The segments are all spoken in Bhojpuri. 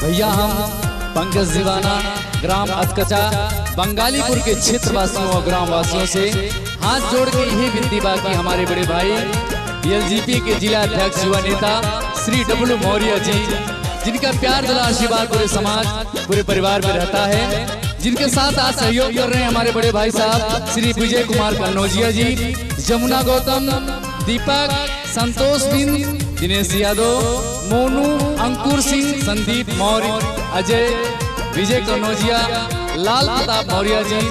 भैया हम पंकज दीवाना ग्राम अतकचा बंगालीपुर के क्षेत्रवासियों और ग्राम वासियों से हाथ जोड़ के यही विनती बा कि हमारे बड़े भाई एलजीपी के जिला अध्यक्ष युवा नेता श्री डब्लू मौर्य जी, जिनका प्यार दिला आशीर्वाद पूरे समाज पूरे परिवार में रहता है, जिनके साथ आज सहयोग कर रहे हैं हमारे बड़े भाई साहब श्री विजय कुमार कन्नौजिया जी, जमुना गौतम, दीपक, संतोष बिंद, दिनेश यादव, मोनू, अंकुर सिंह, संदीप मौर्य, अजय, विजय कन्नौजिया, लाल प्रताप मौर्य जी,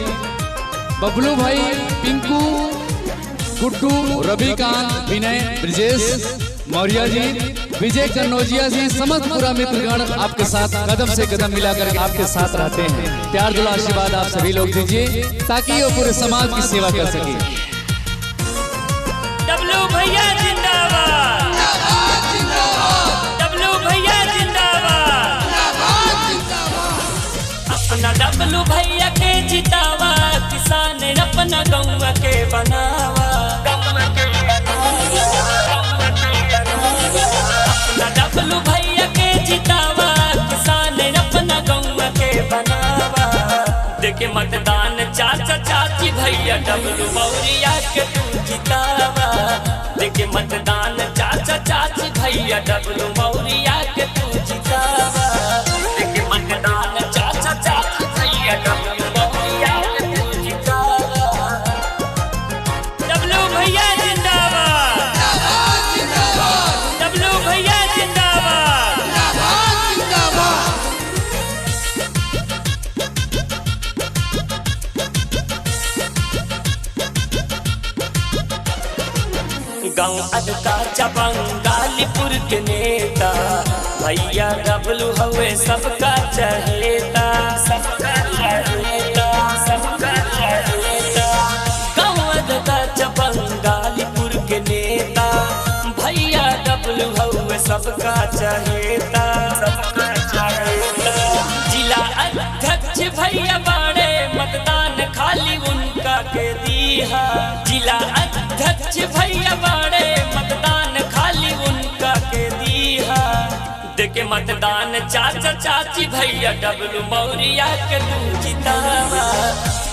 बबलू भाई, पिंकू, गुड्डू, रविकांत, विनय, ब्रजेश मौर्य जी, विजय कन्नौजिया जी, समस्त पूरा मित्रगण आपके साथ कदम से कदम मिलाकर आपके साथ रहते हैं। प्यार दुला आशीर्वाद आप सभी लोग दीजिए ताकि वो पूरे समाज की सेवा कर सके। डब्लू भैया जिंदाबाद, डब्लू भैया जिंदाबाद, अपना डब्लू भैया के जितावा, किसान अपना गौवा के बनावा, अपना डब्लू भैया के जितावा, किसान अपना गौवा के बनावा। देखे मतदान चाचा चाची भैया डब्लू मौर्या के तू जितावा, देखे मतदान चाचा चाची भैया डब्लू मौर्या के तू जितावा, देखे मतदान चाचा चाची भैया डब्लू मौर्या के तू जितावा। डब्लू भैया जिंदाबाद, डब्लू भैया जिंदाबाद, गाँव अदका बंगालीपुर के नेता भैया डब्लू हवे सबका चहेता, सबका चहेता, सबका चहेता। गाँव अदका बंगालीपुर के नेता भैया डब्लू हवे सबका चहेता, सबका चहेता। जिला अध्यक्ष भैया बाड़े मतदान खाली उनका के दिया, जिला अध्यक्ष भैया बाड़े मतदान खाली उनका के दिया। देखे मतदान चाचा चाची भैया डब्लू मौर्या के तू जितावा,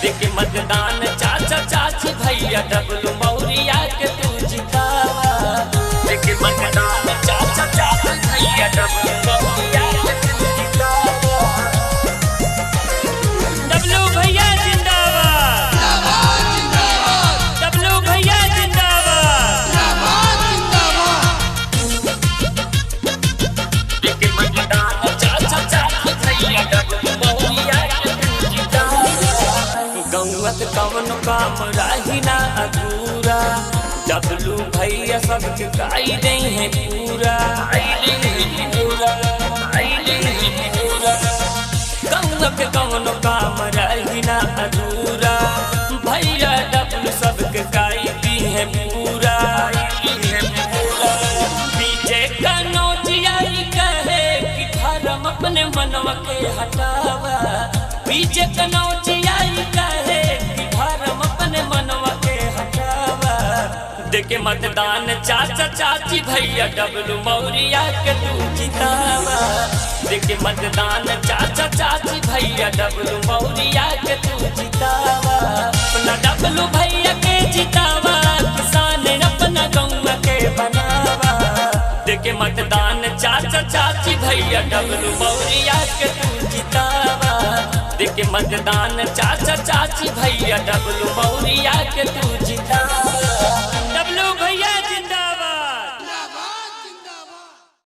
देखे मतदान चाचा चाची भैया डब्लू मौर्या के तू जितावा, देखे मतदान चाचा चाची भैया डब्लू मौर्या के तू जितावा। डब्लू भैया जिंदाबाद, डब्लू भैया जिंदाबाद, देखे मतदान चाचा चाची भैया डब्लू मौर्या के तू जितावा। गौवत कवन काम राही ना अधूरा, डब्लू भैया सबके गाई दे हैं पूरा, पूरा, पूरा। गौवत कवन काम राही ना अधूरा, भैया डब्लू सबके गाई दी है पूरा, पूरा। पीछे कन्नौजिया कहे कि धर्म अपने मनवा के हटावा, पीछे कन्नौजिया कहे कि धर्म अपने मनवा के हटावा। देखे मतदान चाचा चाची भैया डब्लू मौर्या के तू जितावा, देखे मतदान चाचा चाची भैया डब्लू मौर्या के तू जितावा, अपना डब्लू भैया के जितावा, किसान अपना गौवा के बनावा। देखे मतदान चाचा चाची भैया डब्लू मौर्या के तू जितावा, देखे मतदान चाचा चाची भैया डब्लू मौर्या के तू